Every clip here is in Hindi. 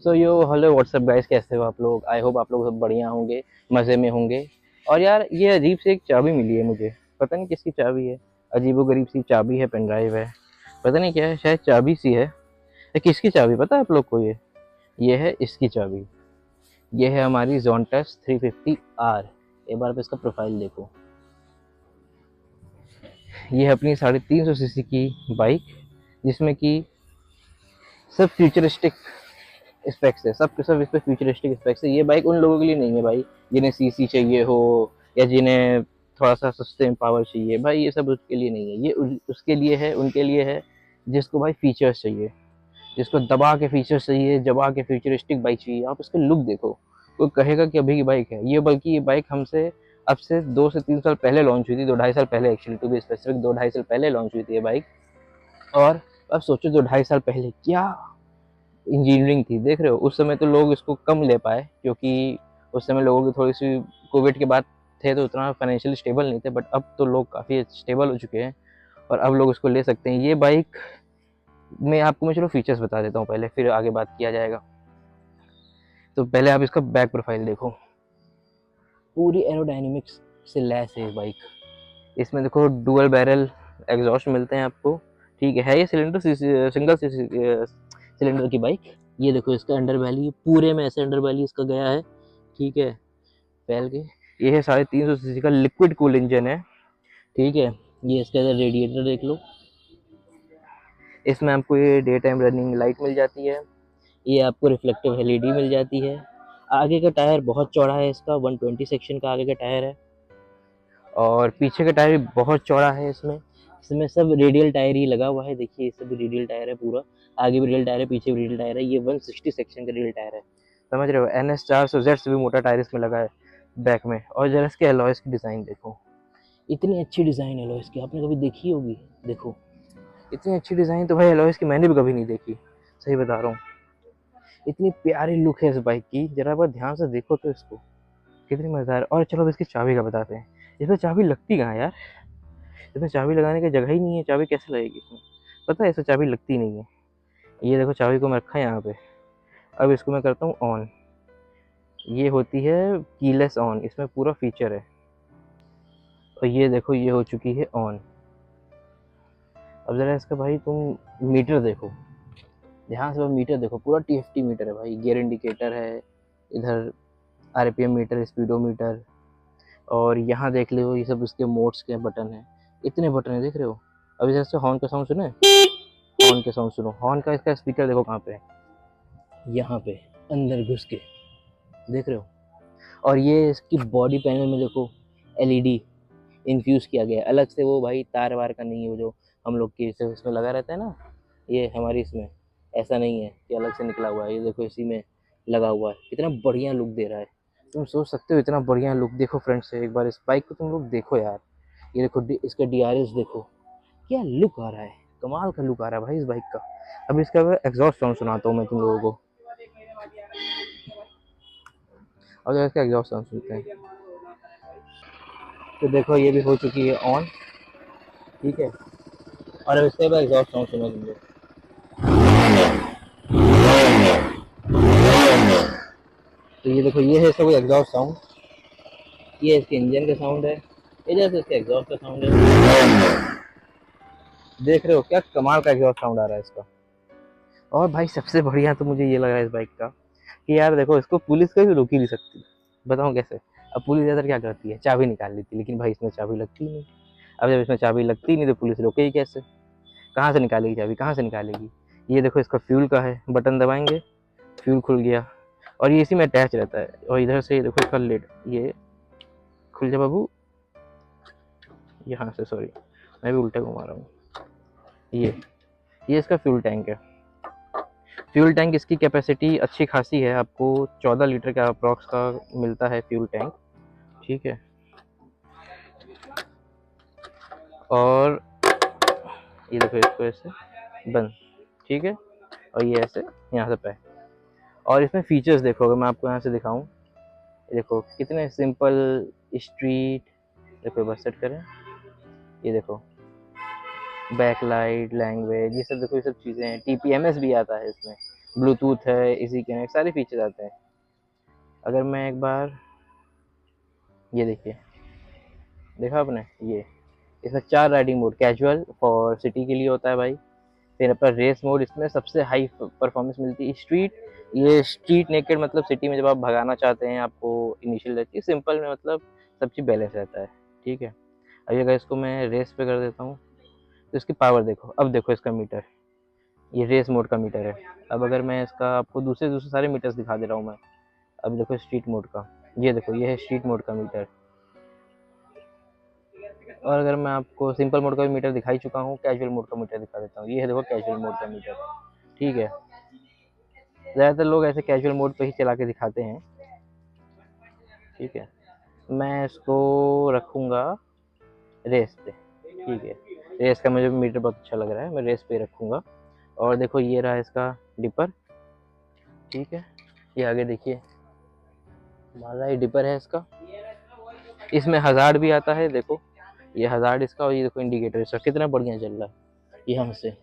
सो यो हेलो व्हाट्सअप गाइस, कैसे हो आप लोग? आई होप आप लोग सब बढ़िया होंगे, मज़े में होंगे। और यार ये अजीब से एक चाबी मिली है मुझे, पता नहीं किसकी चाबी है। अजीबो-गरीब सी चाबी है, पेन ड्राइव है, पता नहीं क्या है, शायद चाबी सी है। ये किसकी चाबी पता है आप लोग को? ये है इसकी चाबी। ये है हमारी ज़ोनटस 350R। एक बार आप इसका प्रोफाइल देखो। ये है अपनी 350 सीसी की बाइक, जिसमें कि सब फ्यूचरिस्टिक स्पेक्स है, सब के सब इस पे फ्यूचरिस्टिक स्पेक्स है। ये बाइक उन लोगों के लिए नहीं है भाई जिन्हें सीसी चाहिए हो या जिन्हें थोड़ा सा सस्ते में पावर चाहिए। भाई ये सब उसके लिए नहीं है, ये उसके लिए है, उनके लिए है जिसको भाई फीचर्स चाहिए, जिसको दबा के फीचर्स चाहिए, दबा के फ्यूचरिस्टिक बाइक चाहिए। आप इसका लुक देखो, कोई कहेगा कि अभी की बाइक है ये, बल्कि ये बाइक हमसे अब से 2 से 3 साल पहले लॉन्च हुई थी, 2 ढाई साल पहले, एक्चुअली टू बी स्पेसिफिक 2 ढाई साल पहले लॉन्च हुई थी ये बाइक। और अब सोचो 2 ढाई साल पहले क्या इंजीनियरिंग थी, देख रहे हो। उस समय तो लोग इसको कम ले पाए, क्योंकि उस समय लोगों की थोड़ी सी कोविड के बाद थे तो उतना फाइनेंशियली स्टेबल नहीं थे, बट अब तो लोग काफ़ी स्टेबल हो चुके हैं और अब लोग इसको ले सकते हैं। ये बाइक में आपको मैं चलो फीचर्स बता देता हूँ पहले, फिर आगे बात किया जाएगा। तो पहले आप इसका बैक प्रोफाइल देखो, पूरी एरोडायनेमिक्स से लैस है ये बाइक। इसमें देखो डुअल बैरल एग्जॉस्ट मिलते हैं आपको, ठीक है ये सिंगल सिलेंडर की बाइक। ये देखो इसका अंडर वैली, पूरे में ऐसे अंडर वैली इसका गया है, ठीक है, फैल के। ये है 350 सीसी का लिक्विड कूल इंजन है, ठीक है। ये इसका रेडिएटर देख लो। इसमें आपको ये डे टाइम रनिंग लाइट मिल जाती है, ये आपको रिफ्लेक्टिव एलईडी मिल जाती है। आगे का टायर बहुत चौड़ा है इसका, 120 सेक्शन का आगे का टायर है, और पीछे का टायर भी बहुत चौड़ा है। इसमें सब रेडियल टायर ही लगा हुआ है, देखिए ये सब रेडियल टायर है पूरा, आगे भी रेडियल टायर है, पीछे भी रेडियल टायर है। ये 160 सेक्शन का रेडियल टायर है, समझ रहे हो। NS 400Z से भी मोटा टायर इसमें लगा है बैक में। और जरा इसके एलॉयस की डिज़ाइन देखो, इतनी अच्छी डिज़ाइन एलॉयस की आपने कभी देखी होगी? देखो इतनी अच्छी डिज़ाइन तो भाई एलॉयस की मैंने भी कभी नहीं देखी, सही बता रहा हूँ। इतनी प्यारी लुक है इस बाइक की, जरा बार ध्यान से देखो तो इसको, कितनी मज़ेदार। और चलो अब इसकी चाबी का बताते हैं। इसमें चाबी लगती कहाँ है यार? इसमें चाबी लगाने की जगह ही नहीं है, चाबी कैसे लगेगी इसमें? पता है इसमें चाबी लगती नहीं है। ये देखो चाबी को मैं रखा है यहाँ पे। अब इसको मैं करता हूँ ऑन। ये होती है कीलेस ऑन, इसमें पूरा फीचर है। और ये देखो ये हो चुकी है ऑन। अब ज़रा इसका भाई तुम मीटर देखो, ध्यान से मीटर देखो, पूरा TFT मीटर है भाई। गियर इंडिकेटर है, इधर RPM मीटर, स्पीडोमीटर, और यहाँ देख लो ये सब उसके मोड्स के बटन है। इतने बटन है, देख रहे हो। अब इधर से हॉर्न का साउंड सुने, हॉर्न के साउंड सुनो। हॉर्न का इसका स्पीकर देखो कहाँ पे है, यहाँ पे अंदर घुस के, देख रहे हो। और ये इसकी बॉडी पैनल में देखो LED इन्फ्यूज़ किया गया है अलग से, वो भाई तार वार का नहीं है, वो जो हम लोग के इसमें लगा रहता है ना, ये हमारी इसमें ऐसा नहीं है कि अलग से निकला हुआ है। ये देखो इसी में लगा हुआ है, कितना बढ़िया लुक दे रहा है। तुम सोच सकते हो इतना बढ़िया लुक, देखो फ्रंट से एक बार इस बाइक को तुम लोग देखो यार। ये देखो इसका DRS देखो, क्या लुक आ रहा है, कमाल का लुक आ रहा है भाई इस बाइक का। अब इसका एग्जॉस्ट साउंड सुनाता हूँ मैं तुम लोगों को, और जरा इसका एग्जॉस्ट साउंड सुनते हैं। तो देखो ये भी हो चुकी है ऑन, ठीक है। और अब इसका एग्जॉस्ट साउंड सुनो तुम लोग। तो ये देखो ये है इसका कोई एग्जॉस्ट साउंड, ये इसके इंजन का साउंड है, इधर से इसका एग्जॉस्ट का साउंड है। देख रहे हो क्या कमाल का एग्जॉस्ट साउंड आ रहा है इसका। और भाई सबसे बढ़िया तो मुझे ये लगा है इस बाइक का कि यार देखो इसको पुलिस कभी रोक ही नहीं सकती, बताऊँ कैसे। अब पुलिस ज़्यादातर क्या करती है, चाबी निकाल लेती है, लेकिन भाई इसमें चाबी लगती ही नहीं। अब जब इसमें चाबी लगती ही नहीं तो पुलिस रोकेगी कैसे? कहाँ से निकालेगी चाबी, कहाँ से निकालेगी? ये देखो इसका फ्यूल का है, बटन दबाएंगे फ्यूल खुल गया, और ये इसी में अटैच रहता है। और इधर से ये देखो इसका लिड, ये खुल जा बाबू, यहाँ से, सॉरी मैं भी उल्टा घुमा रहा हूँ। ये इसका फ्यूल टैंक है। फ्यूल टैंक इसकी कैपेसिटी अच्छी खासी है, आपको 14 लीटर का अप्रॉक्स का मिलता है फ्यूल टैंक, ठीक है। और ये देखो इसको ऐसे बंद, ठीक है, और ये ऐसे यहाँ से पैक। और इसमें फीचर्स देखो, अगर मैं आपको यहाँ से दिखाऊँ, देखो कितने सिंपल स्ट्रीट, देखो बस सेट करें, ये देखो बैक लाइट, लैंग्वेज, ये सब देखो, ये सब चीज़ें हैं। TPMS भी आता है इसमें, ब्लूटूथ है, इजी कनेक्ट, सारे फीचर्स आते हैं। अगर मैं एक बार, ये देखिए, देखा आपने, ये इसमें 4 riding mode, casual for city के लिए होता है भाई, फिर अपना रेस मोड, इसमें सबसे हाई परफॉर्मेंस मिलती है। स्ट्रीट, ये स्ट्रीट नेकेड मतलब सिटी में जब आप भगाना चाहते हैं, आपको इनिशियल रहती है। सिंपल में मतलब सब चीज़ बैलेंस रहता है, ठीक है। अभी अगर इसको मैं रेस पे कर देता हूँ तो इसकी पावर देखो, अब देखो इसका मीटर, ये रेस मोड का मीटर है। अब अगर मैं इसका आपको दूसरे दूसरे सारे मीटर्स दिखा दे रहा हूँ मैं, अब देखो स्ट्रीट मोड का, ये देखो, ये है स्ट्रीट मोड का मीटर। और अगर मैं आपको सिंपल मोड का भी मीटर दिखा ही चुका हूँ, कैजुअल मोड का मीटर दिखा देता हूँ, ये है देखो कैजुअल मोड का मीटर, ठीक है। ज़्यादातर लोग ऐसे कैजुअल मोड पे ही चला के दिखाते हैं, ठीक है। मैं इसको रखूँगा रेस पे, ठीक है। रेस का मुझे मीटर बहुत अच्छा लग रहा है, मैं रेस पे रखूँगा। और देखो ये रहा इसका डिपर, ठीक है। ये आगे देखिए, हमारा ये डिपर है इसका, इसमें हज़ार्ड भी आता है, देखो ये हज़ार्ड इसका, और ये देखो इंडिकेटर इसका कितना बढ़िया चल रहा है। ये हमसे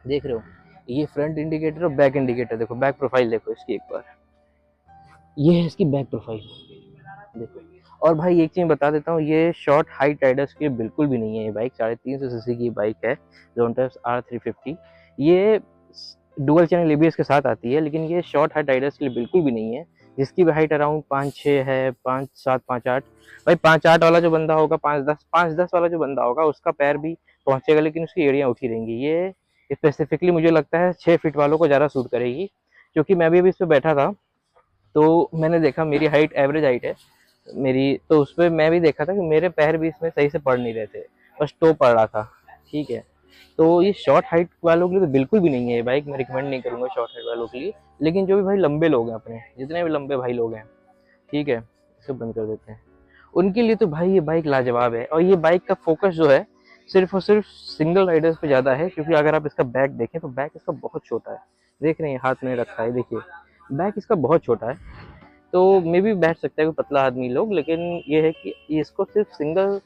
देख रहे हो, ये फ्रंट इंडिकेटर और बैक इंडिकेटर, देखो बैक प्रोफाइल देखो इसकी एक बार, ये है इसकी बैक प्रोफाइल, देखो। और भाई एक चीज़ बता देता हूँ, ये शॉर्ट हाइट राइडर्स के लिए बिल्कुल भी नहीं है। ये बाइक 350 सीसी की बाइक है, जोंटस R350। ये डुअल चैनल एबीएस के साथ आती है, लेकिन ये शॉर्ट हाइट राइडर्स के लिए बिल्कुल भी नहीं है। जिसकी भी हाइट अराउंड 5'6" है, 5'7", 5'8", भाई 5'8" वाला जो बंदा होगा, 5'10" वाला जो बंदा होगा, उसका पैर भी पहुंचेगा, लेकिन उसकी एड़ियाँ उठी रहेंगी। ये स्पेसिफिकली मुझे लगता है 6 फीट वालों को ज़्यादा सूट करेगी, क्योंकि मैं भी अभी इस पर बैठा था तो मैंने देखा, मेरी हाइट एवरेज हाइट है मेरी, तो उस पर मैं भी देखा था कि मेरे पैर भी इसमें सही से पड़ नहीं रहे थे, बस टो पड़ रहा था, ठीक है। तो ये शॉर्ट हाइट वालों के लिए तो बिल्कुल भी नहीं है ये बाइक, मैं रिकमेंड नहीं करूँगा शॉर्ट हाइट वालों के लिए। लेकिन जो भी भाई लंबे लोग हैं, अपने जितने भी लंबे भाई लोग हैं, ठीक है, इसे बंद कर देते हैं, उनके लिए तो भाई ये बाइक लाजवाब है। और ये बाइक का फोकस जो है सिर्फ और सिर्फ सिंगल राइडर्स पे ज़्यादा है, क्योंकि अगर आप इसका बैक देखें तो बैक इसका बहुत छोटा है, देख रहे हैं हाथ में रखा है, देखिए बैक इसका बहुत छोटा है। तो मे भी बैठ सकता है कोई पतला आदमी लोग, लेकिन ये है कि इसको सिर्फ सिंगल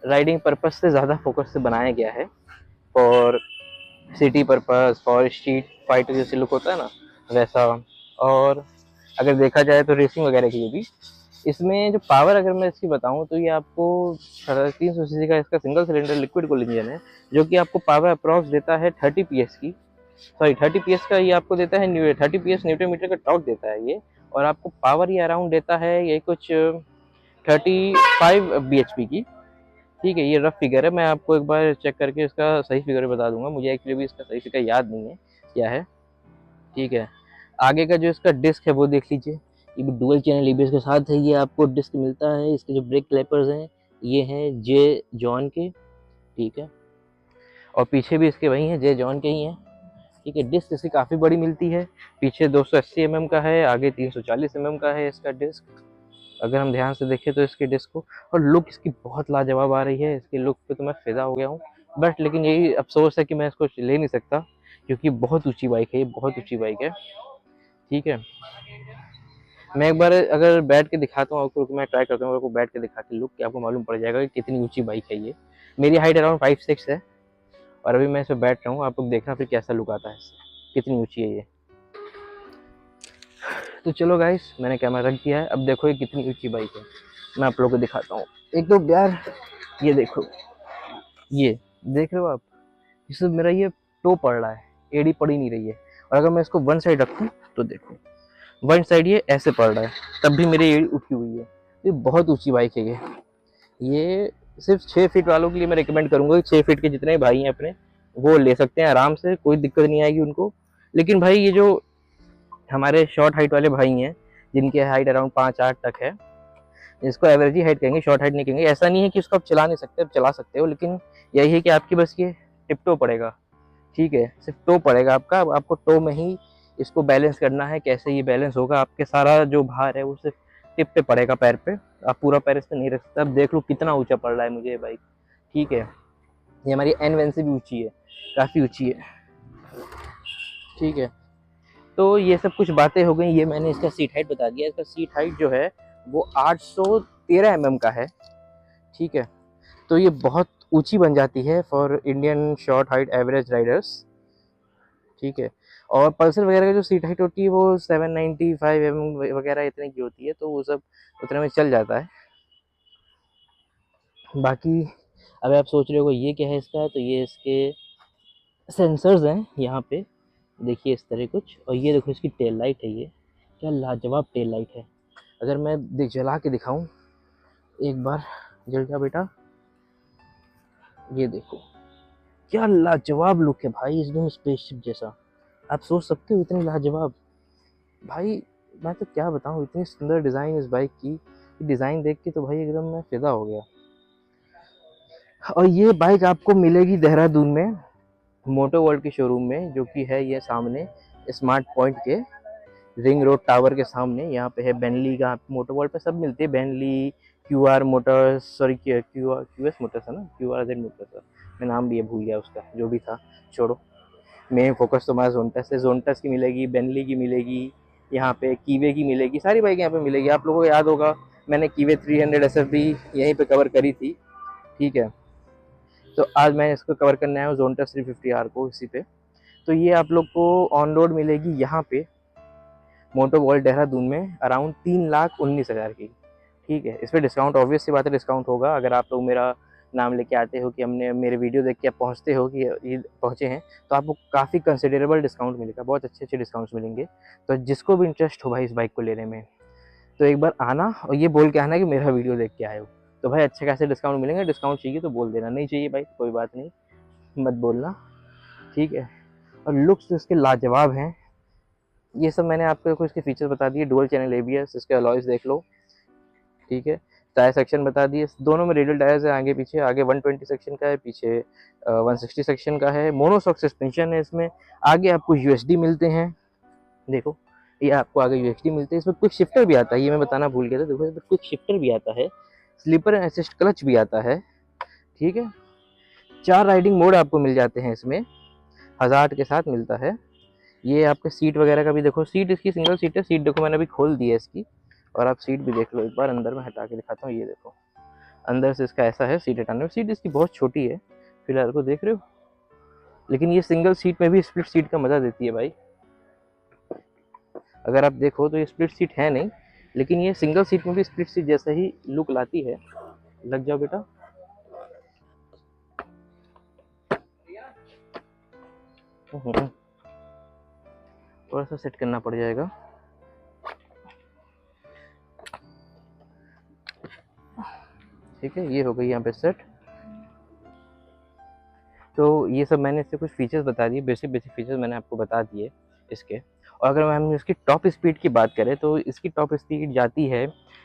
राइडिंग पर्पस से ज़्यादा फोकस से बनाया गया है, for city purpose, for street fighter जैसे लुक होता है ना, वैसा। और अगर देखा जाए तो रेसिंग वगैरह के लिए भी इसमें जो पावर, अगर मैं इसकी बताऊं तो ये आपको 350 सीसी का इसका single cylinder liquid cool engine है, जो कि आपको पावर अप्रॉक्स देता है 30 पीएस की, सॉरी 30 पीएस का ये आपको देता है, 30 पीएस न्यूटन मीटर का टॉर्क देता है ये। और आपको पावर ये अराउंड देता है ये कुछ 35 bhp की, ठीक है। ये रफ फिगर है, मैं आपको एक बार चेक करके इसका सही फिगर बता दूंगा, मुझे एक्चुअली भी इसका सही फिगर याद नहीं है क्या है, ठीक है। आगे का जो इसका डिस्क है वो देख लीजिए, ये भी डुअल चैनल एबीएस के साथ है, ये आपको डिस्क मिलता है। इसके जो ब्रेक क्लैपर्स हैं ये हैं जे जॉन के, ठीक है, और पीछे भी इसके वही हैं, जे जॉन के ही हैं, ठीक है। डिस्क इसकी काफ़ी बड़ी मिलती है, पीछे 280 mm का है, आगे 340 mm का है इसका डिस्क, अगर हम ध्यान से देखें तो इसके डिस्क को। और लुक इसकी बहुत लाजवाब आ रही है, इसके लुक पे तो मैं फिदा हो गया हूँ। बट लेकिन यही अफसोस है कि मैं इसको ले नहीं सकता, क्योंकि बहुत ऊंची बाइक है, ये बहुत ऊंची बाइक है, ठीक है। मैं एक बार अगर बैठ के दिखाता हूँ आपको, मैं ट्राई करता हूँ आपको बैठ के दिखा के लुक, कि आपको मालूम पड़ जाएगा कि कितनी ऊंची बाइक है ये। मेरी हाइट अराउंड 5'6" है, और अभी मैं इस पर बैठ रहा हूँ, आप लोग देखना फिर कैसा लुक आता है इससे, कितनी ऊंची है ये। तो चलो गाइस, मैंने कैमरा रख दिया है, अब देखो ये कितनी ऊंची बाइक है, मैं आप लोगों को दिखाता हूँ। एक तो यार ये देखो, ये देख रहे हो आप, इससे मेरा ये टो पड़ रहा है, एड़ी पड़ ही नहीं रही है। और अगर मैं इसको वन साइड रखूँ तो देखो, वन साइड ये ऐसे पड़ रहा है, तब भी मेरी एड़ी उठी हुई है। ये बहुत ऊंची बाइक है ये सिर्फ 6 फीट वालों के लिए मैं रिकमेंड करूंगा कि 6 फीट के जितने भाई हैं अपने, वो ले सकते हैं आराम से, कोई दिक्कत नहीं आएगी उनको। लेकिन भाई ये जो हमारे शॉर्ट हाइट वाले भाई हैं, जिनकी हाइट अराउंड 5'8" तक है, इसको एवरेज ही हाइट कहेंगे, शॉर्ट हाइट नहीं कहेंगे। ऐसा नहीं है कि इसको आप चला नहीं सकते, आप चला सकते हो, लेकिन यही है कि आपकी बस ये टिप-टो पड़ेगा, ठीक है, सिर्फ टो पड़ेगा आपका। आपको टो में ही इसको बैलेंस करना है, कैसे ये बैलेंस होगा, आपके सारा जो भार है वो सिर्फ टिप पे पड़ेगा, पैर पे, आप पूरा पैर इस पे नहीं रख सकते। अब देख लो कितना ऊंचा पड़ रहा है मुझे ये बाइक, ठीक है। ये हमारी N1 से भी ऊंची है, काफ़ी ऊंची है, ठीक है। तो ये सब कुछ बातें हो गई, ये मैंने इसका सीट हाइट बता दिया। इसका सीट हाइट जो है वो 813 mm का है, ठीक है। तो ये बहुत ऊंची बन जाती है for Indian short height average Riders, ठीक है। और पल्सर वगैरह का जो सीट हाइट होती है वो 795 वगैरह इतने की होती है, तो वो सब उतने में चल जाता है। बाकी अगर आप सोच रहे हो ये क्या है इसका, तो ये इसके सेंसर्स हैं यहाँ पे, देखिए इस तरह कुछ। और ये देखो इसकी टेल लाइट है, ये क्या लाजवाब टेल लाइट है। अगर मैं जला के दिखाऊं एक बार, जल जा बेटा, ये देखो क्या लाजवाब लुक है भाई, एकदम स्पेसशिप जैसा। आप सोच सकते हो इतनी लाजवाब भाई, मैं तो क्या बताऊं, इतनी सुंदर डिज़ाइन इस बाइक की, डिज़ाइन देख के तो भाई एकदम मैं फिदा हो गया। और ये बाइक आपको मिलेगी देहरादून में मोटो वर्ल्ड के शोरूम में, जो कि है ये सामने स्मार्ट पॉइंट के रिंग रोड टावर के सामने। यहाँ पे है बेनली का, मोटो वर्ल्ड पे सब मिलते हैं, बेनली, Q R Motors, sorry Q S Motors है ना, क्यू आर जेड मोटर्स है, मैं नाम भी ये भूल गया उसका, जो भी था छोड़ो। मेन फोकस तो हमारा जोनटस है, जोनटस की मिलेगी, बेनली की मिलेगी, यहाँ पे कीवे की मिलेगी, सारी बाइक यहाँ पे मिलेगी। आप लोगों को याद होगा मैंने कीवे 300 SFB यहीं पे कवर करी थी, ठीक है। तो आज मैं इसको कवर करने आया हूँ जोनटस 350R को इसी पे। तो ये आप लोग को ऑन रोड मिलेगी यहाँ पे मोटो वर्ल्ड देहरादून में अराउंड 3,19,000 की, ठीक है। इस पर डिस्काउंट ऑब्वियस सी बात है, डिस्काउंट होगा। अगर आप लोग मेरा नाम लेके आते हो कि हमने मेरे वीडियो देख के आप पहुँचते हो कि ये पहुँचे हैं, तो आपको काफ़ी कंसिडरेबल डिस्काउंट मिलेगा, बहुत अच्छे अच्छे डिस्काउंट्स मिलेंगे। तो जिसको भी इंटरेस्ट हो भाई इस बाइक को लेने में, तो एक बार आना और ये बोल के आना कि मेरा वीडियो देख के आए हो, तो भाई अच्छे खासे डिस्काउंट मिलेंगे। डिस्काउंट चाहिए तो बोल देना, नहीं चाहिए भाई कोई बात नहीं, मत बोलना, ठीक है। और लुक्स तो इसके लाजवाब हैं। ये सब मैंने आपको कुछ इसके फीचर्स बता दिए, डुअल चैनल एबीएस, इसके अलॉयज देख लो, ठीक है। टायर सेक्शन बता दिए, दोनों में रेडियल टायर्स है, आगे पीछे, आगे 120 सेक्शन का है, पीछे 160 सेक्शन का है। मोनोशॉक सस्पेंशन है इसमें, आगे आपको यूएसडी मिलते हैं, देखो ये आपको आगे यूएसडी मिलते हैं। इसमें क्विक शिफ्टर भी आता है, ये मैं बताना भूल गया था, देखो इसमें क्विक शिफ्टर भी आता है, स्लीपर एंड असिस्ट क्लच भी आता है, ठीक है। 4 राइडिंग मोड आपको मिल जाते हैं इसमें, हज़ार्ड के साथ मिलता है। ये आपके सीट वगैरह का भी देखो, सीट इसकी सिंगल सीट है, सीट देखो मैंने अभी खोल दी है इसकी, और आप सीट भी देख लो एक बार, अंदर में हटा के दिखाता हूँ, ये देखो अंदर से इसका ऐसा है सीट हटाने में। सीट इसकी बहुत छोटी है फिलहाल को देख रहे हो, लेकिन ये सिंगल सीट में भी स्प्लिट सीट का मज़ा देती है भाई। अगर आप देखो तो ये स्प्लिट सीट है नहीं, लेकिन ये सिंगल सीट में भी स्प्लिट सीट जैसा ही लुक लाती है। लग जाओ बेटा, थोड़ा सा सेट करना पड़ जाएगा, ठीक है। ये हो गई यहाँ पे सेट। तो ये सब मैंने इससे कुछ फीचर्स बता दिए, बेसिक बेसिक फीचर्स मैंने आपको बता दिए इसके। और अगर हम इसकी टॉप स्पीड की बात करें तो इसकी टॉप स्पीड जाती है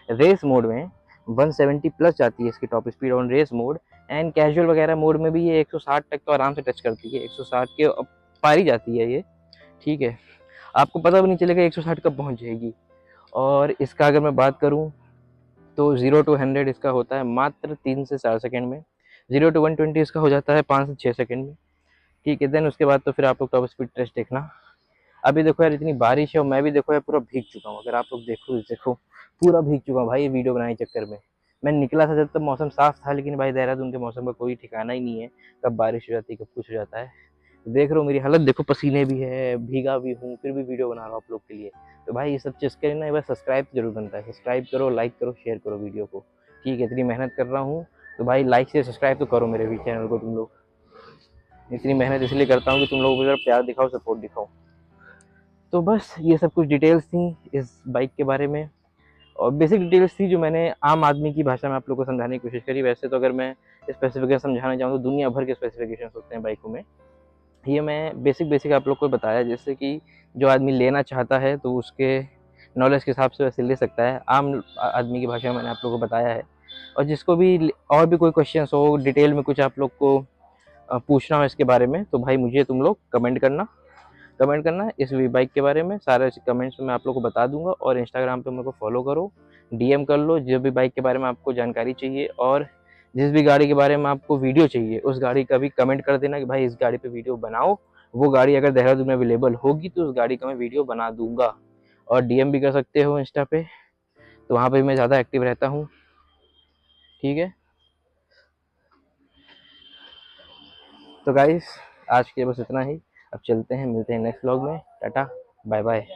रेस मोड में 170 प्लस जाती है इसकी top speed on race mode. And casual वगैरह मोड में भी ये 160 तक तो आराम से टच करती है, 160 के पार ही जाती है ये, ठीक है। आपको पता भी नहीं चलेगा 160 कब पहुँच जाएगी। और इसका अगर मैं बात करूँ तो 0 to 100 इसका होता है मात्र 3 से 4 सेकंड में, 0 to 120 इसका हो जाता है 5 से 6 सेकंड में, ठीक है। देन उसके बाद तो फिर आप लोग टॉप स्पीड टेस्ट देखना। अभी देखो यार इतनी बारिश है और मैं भी देखो यार पूरा भीग चुका हूँ, अगर आप लोग देखो पूरा भीग चुका हूँ भाई ये वीडियो बनाने चक्कर में। मैं निकला था जब तक मौसम साफ था, लेकिन भाई देहरादून के मौसम का कोई ठिकाना ही नहीं है, कब बारिश हो जाती है कब कुछ हो जाता है। देख रहे हो मेरी हालत, देखो पसीने भी है, भीगा भी हूँ, फिर भी वीडियो बना रहा हूँ आप लोग के लिए। तो भाई ये सब चीज़ के लिए ना एक बार सब्सक्राइब जरूर बनता है, सब्सक्राइब करो, लाइक करो, शेयर करो वीडियो को, ठीक है। इतनी मेहनत कर रहा हूँ तो भाई लाइक से सब्सक्राइब तो करो मेरे भी चैनल को तुम लोग। इतनी मेहनत इसलिए करता हूँ कि तुम लोग मुझे प्यार दिखाओ, सपोर्ट दिखाओ। तो बस ये सब कुछ डिटेल्स थी इस बाइक के बारे में, और बेसिक डिटेल्स थी जो मैंने आम आदमी की भाषा में आप लोग को समझाने की कोशिश करी। वैसे तो अगर मैं स्पेसिफिकेशन समझाना चाहूँ तो दुनिया भर के स्पेसिफिकेशन होते हैं बाइकों में, ये मैं बेसिक बेसिक आप लोग को बताया, जैसे कि जो आदमी लेना चाहता है तो उसके नॉलेज के हिसाब से वैसे ले सकता है। आम आदमी की भाषा में मैंने आप लोग को बताया है। और जिसको भी और भी कोई क्वेश्चन हो, डिटेल में कुछ आप लोग को पूछना हो इसके बारे में, तो भाई मुझे तुम लोग कमेंट करना इस बाइक के बारे में, सारे कमेंट्स में मैं आप लोग को बता दूंगा। और इंस्टाग्राम पे मेरे को फॉलो करो, डीएम कर लो, जो भी बाइक के बारे में आपको जानकारी चाहिए और जिस भी गाड़ी के बारे में आपको वीडियो चाहिए उस गाड़ी का भी कमेंट कर देना कि भाई इस गाड़ी पे वीडियो बनाओ। वो गाड़ी अगर देहरादून में अवेलेबल होगी तो उस गाड़ी का मैं वीडियो बना दूंगा। और डीएम भी कर सकते हो इंस्टा पे, तो वहाँ पे मैं ज़्यादा एक्टिव रहता हूँ, ठीक है। तो गाइस आज के बस इतना ही। अब चलते हैं, मिलते हैं नेक्स्ट व्लॉग में। Tata bye bye.